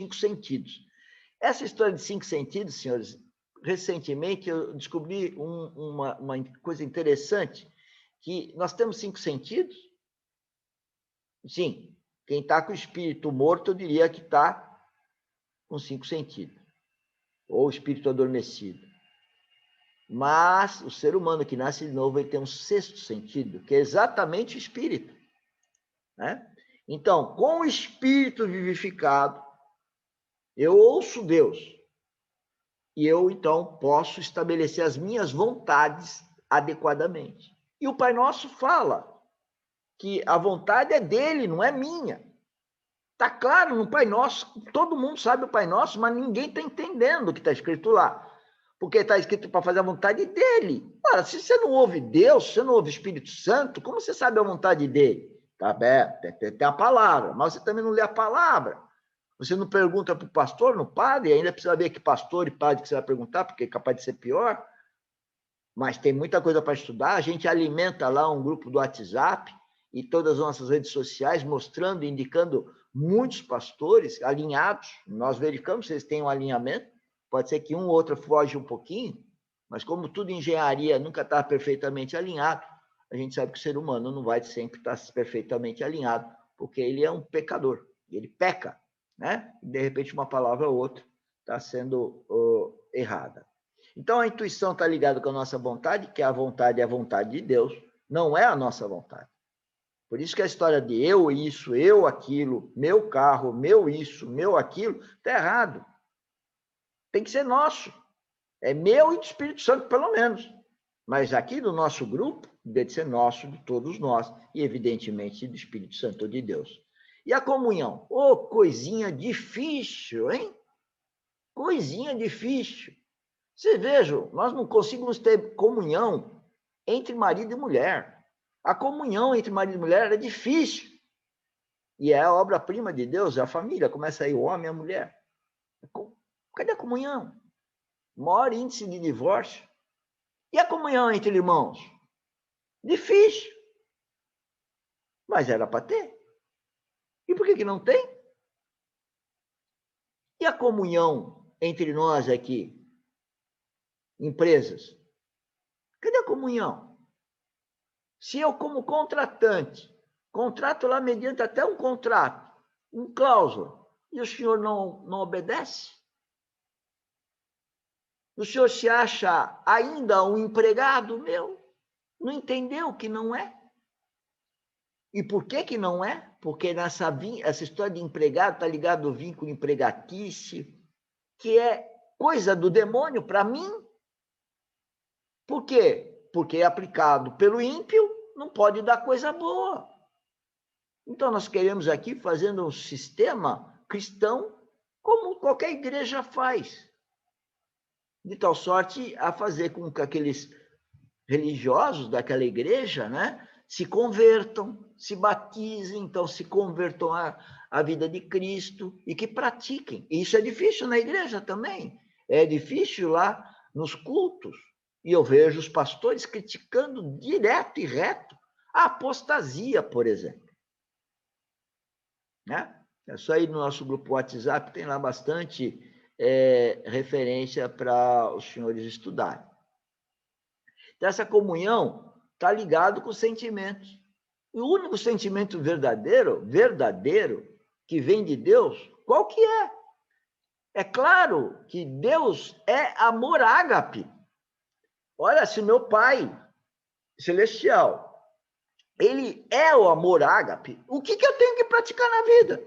cinco sentidos. Essa história de cinco sentidos, senhores, recentemente eu descobri uma coisa interessante, que nós temos cinco sentidos. Sim, quem está com o espírito morto, eu diria que está com cinco sentidos, ou o espírito adormecido. Mas o ser humano que nasce de novo, ele tem um sexto sentido, que é exatamente o espírito, né? Então, com o espírito vivificado, eu ouço Deus, e eu, então, posso estabelecer as minhas vontades adequadamente. E o Pai Nosso fala que a vontade é dele, não é minha. Está claro no Pai Nosso, todo mundo sabe o Pai Nosso, mas ninguém está entendendo o que está escrito lá. Porque está escrito para fazer a vontade dele. Ora, se você não ouve Deus, se você não ouve o Espírito Santo, como você sabe a vontade dele? Tá bem, tem a palavra, mas você também não lê a palavra. Você não pergunta para o pastor, no padre, ainda precisa ver que pastor e padre que você vai perguntar, porque é capaz de ser pior. Mas tem muita coisa para estudar. A gente alimenta lá um grupo do WhatsApp e todas as nossas redes sociais, mostrando, indicando muitos pastores alinhados. Nós verificamos se eles têm um alinhamento. Pode ser que um ou outro foge um pouquinho, mas como tudo em engenharia nunca está perfeitamente alinhado, a gente sabe que o ser humano não vai sempre estar perfeitamente alinhado, porque ele é um pecador, ele peca, né? E, de repente, uma palavra ou outra está sendo errada. Então, a intuição está ligada com a nossa vontade, que a vontade é a vontade de Deus, não é a nossa vontade. Por isso que a história de eu isso, eu aquilo, meu carro, meu isso, meu aquilo, está errado. Tem que ser nosso. É meu e do Espírito Santo, pelo menos. Mas aqui do nosso grupo, deve ser nosso, de todos nós, e evidentemente do Espírito Santo de Deus. E a comunhão? Ô, coisinha difícil, hein? Coisinha difícil. Vocês vejam, nós não conseguimos ter comunhão entre marido e mulher. A comunhão entre marido e mulher é difícil. E é a obra-prima de Deus, é a família. Começa aí o homem e a mulher. Cadê a comunhão? Maior índice de divórcio. E a comunhão entre irmãos? Difícil. Mas era para ter. E por que não tem? E a comunhão entre nós aqui? Empresas? Cadê a comunhão? Se eu, como contratante, contrato lá mediante até um contrato, um cláusula, e o senhor não obedece? O senhor se acha ainda um empregado meu? Não entendeu que não é? E por que não é? Porque essa história de empregado está ligado ao vínculo empregatício, que é coisa do demônio para mim. Por quê? Porque é aplicado pelo ímpio, não pode dar coisa boa. Então, nós queremos aqui fazendo um sistema cristão como qualquer igreja faz. De tal sorte a fazer com que aqueles religiosos daquela igreja, né, se convertam, se batizem, então se convertam à vida de Cristo e que pratiquem. E isso é difícil na igreja também. É difícil lá nos cultos. E eu vejo os pastores criticando direto e reto a apostasia, por exemplo. Né? É só ir no nosso grupo WhatsApp, tem lá bastante referência para os senhores estudarem. Então, essa comunhão está ligada com os sentimentos. E o único sentimento verdadeiro, que vem de Deus, qual que é? É claro que Deus é amor ágape. Olha, se meu Pai celestial, ele é o amor ágape, o que eu tenho que praticar na vida?